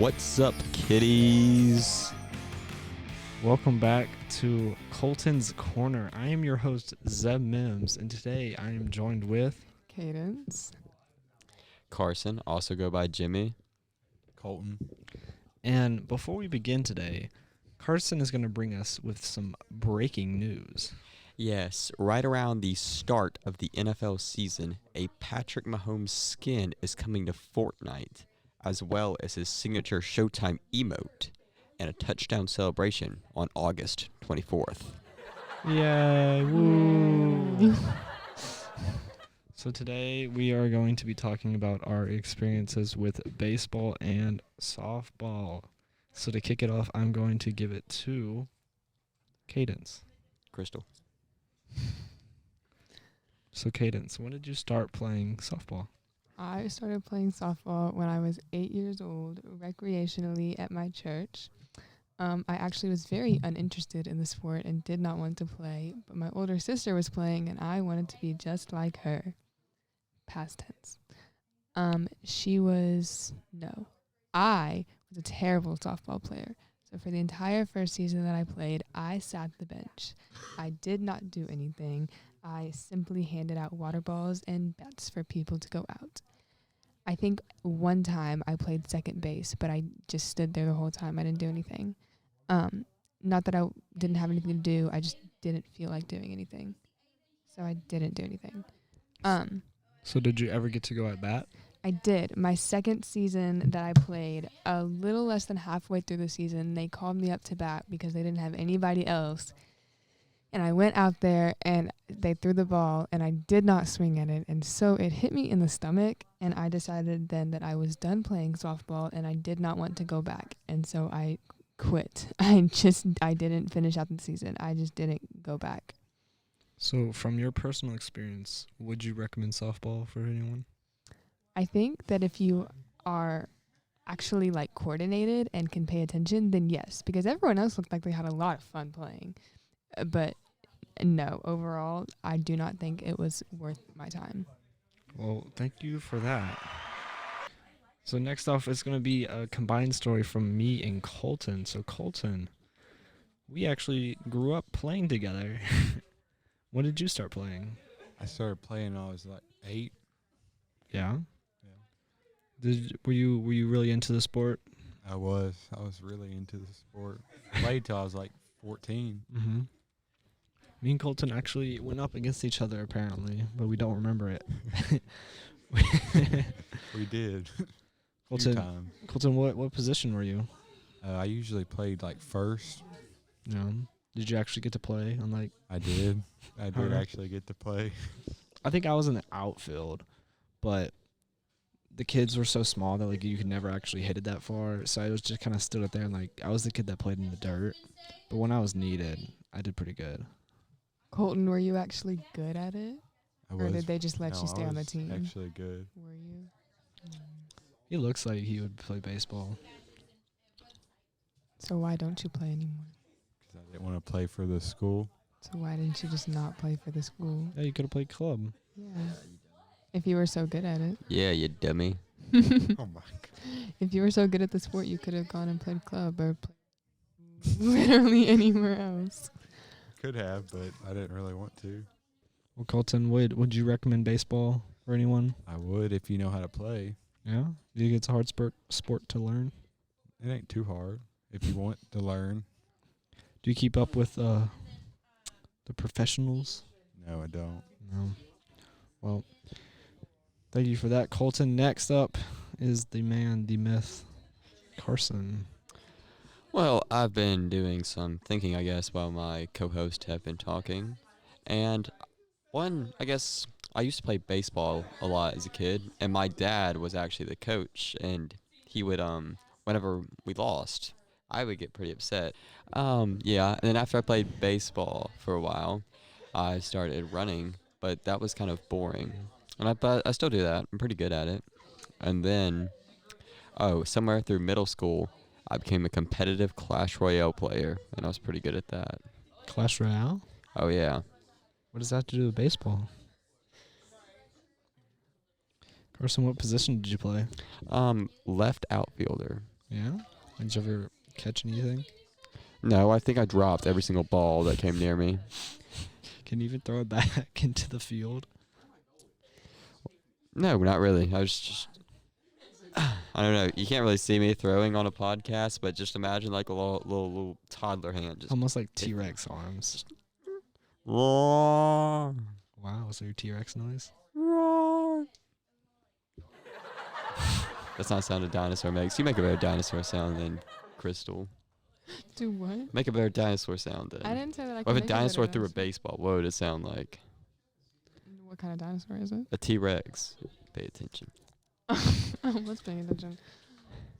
What's up, kiddies? Welcome back to Colton's Corner. I am your host, Zeb Mims, and today I am joined with Caydence. Carson, also go by Jimmy. Colton. And before we begin today, Carson is going to bring us with some breaking news. Yes, right around the start of the NFL season, a Patrick Mahomes skin is coming to Fortnite, as well as his signature Showtime emote and a touchdown celebration on August 24th. Yay! Woo! So today we are going to be talking about our experiences with baseball and softball. So to kick it off, I'm going to give it to Caydence. Crystal. So Caydence, when did you start playing softball? I started playing softball when I was 8 years old, recreationally at my church. I actually was very uninterested in the sport and did not want to play, but my older sister was playing and I wanted to be just like her. Past tense. I was a terrible softball player. So for the entire first season that I played, I sat the bench. I did not do anything. I simply handed out water balls and bats for people to go out. I think one time I played second base, but I just stood there the whole time. I didn't do anything. Not that I didn't have anything to do. I just didn't feel like doing anything. So I didn't do anything. So did you ever get to go at bat? I did. My second season that I played, a little less than halfway through the season, they called me up to bat because they didn't have anybody else. And I went out there and they threw the ball and I did not swing at it. And so it hit me in the stomach and I decided then that I was done playing softball and I did not want to go back. And so I quit. I didn't finish out the season. I just didn't go back. So from your personal experience, would you recommend softball for anyone? I think that if you are actually like coordinated and can pay attention, then yes, because everyone else looked like they had a lot of fun playing. But no, overall, I do not think it was worth my time. Well, thank you for that. So next off is going to be a combined story from me and Colton. So Colton, we actually grew up playing together. When did you start playing? I started playing when I was like 8. Yeah? Yeah. Were you really into the sport? I was really into the sport. Played till I was like 14. Mm-hmm. Me and Colton actually went up against each other apparently, but we don't remember it. We did. Colton, times. Colton, what position were you? I usually played like first. No. Did you actually get to play on like? I did. I did Huh. actually get to play. I think I was in the outfield, but the kids were so small that like you could never actually hit it that far. So I was just kind of stood up there and like I was the kid that played in the dirt. But when I was needed, I did pretty good. Colton, were you actually good at it? I Or was. did they just let you stay I on the was team? Actually good. Were you? He looks like he would play baseball. So why don't you play anymore? Because I didn't want to play for the school. So why didn't you just not play for the school? Yeah, you could have played club. Yeah. If you were so good at it. Yeah, you dummy. Oh my god. If you were so good at the sport, you could have gone and played club or played literally anywhere else. Could have, but I didn't really want to. Well, Colton, would you recommend baseball for anyone? I would if you know how to play. Yeah? Do you think it's a hard sport to learn? It ain't too hard if you want to learn. Do you keep up with the professionals? No, I don't. No. Well, thank you for that, Colton. Next up is the man, the myth, Carson. Well, I've been doing some thinking, I guess, while my co-hosts have been talking. And I used to play baseball a lot as a kid, and my dad was actually the coach, and he would, whenever we lost, I would get pretty upset. Yeah, and then after I played baseball for a while, I started running, but that was kind of boring. But I still do that. I'm pretty good at it. And then, somewhere through middle school, I became a competitive Clash Royale player, and I was pretty good at that. Clash Royale? Oh, yeah. What does that have to do with baseball? Carson, what position did you play? Left outfielder. Yeah? Did you ever catch anything? No, I think I dropped every single ball that came near me. Can you even throw it back into the field? No, not really. I was just I don't know. You can't really see me throwing on a podcast, but just imagine like a little toddler hand. Just Almost like T-Rex arms. roar, Wow, was there a T-Rex noise? roar. That's not a sound a dinosaur makes. You make a better dinosaur sound than Crystal. Do what? Make a better dinosaur sound than. I didn't say that I Or could if a make better dinosaur threw a dinosaur. baseball, what would it sound like? What kind of dinosaur is it? A T-Rex. Pay attention. I was paying attention.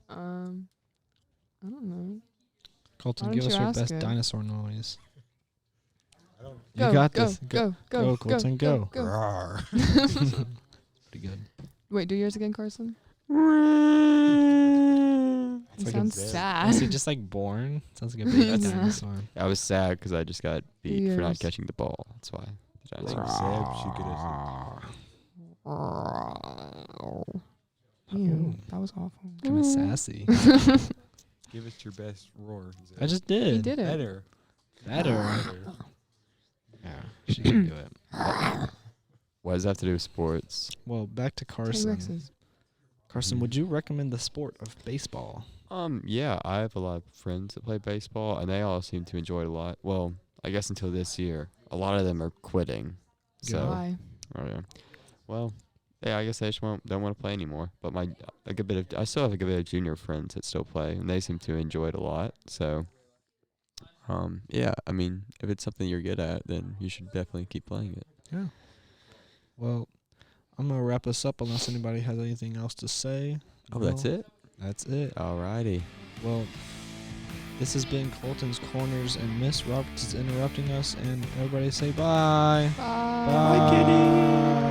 I don't know. Colton, Why give don't us you your ask best it? dinosaur noise. Go, You got go, this. Go, go, Go, Colton, go. Rawr. Pretty good. Wait, do yours again, Carson. It's You like sound a bear. sad. Is he just like born? Sounds like a baby Yeah. dinosaur. I was sad because I just got beat for not Yours. catching the ball. That's why. The I think dinosaur. Zeb should get us Ew, that was awful. Kind of sassy. give us your best roar. Zeb. I just did. He did it. Better. Better. Yeah, she can do it. What does that have to do with sports? Well, back to Carson. T-Rexes. Carson, would you recommend the sport of baseball? Yeah, I have a lot of friends that play baseball, and they all seem to enjoy it a lot. Well, I guess until this year. A lot of them are quitting. So, Why? I don't know. Well, yeah, I guess they just don't want to play anymore. But I still have a good bit of junior friends that still play, and they seem to enjoy it a lot. So, yeah, I mean, if it's something you're good at, then you should definitely keep playing it. Yeah. Well, I'm going to wrap us up unless anybody has anything else to say. Oh, that's No? it? That's it. Alrighty. Well, this has been Colton's Corners, and Miss Roberts is interrupting us, and everybody say bye. Bye. Bye, kitty.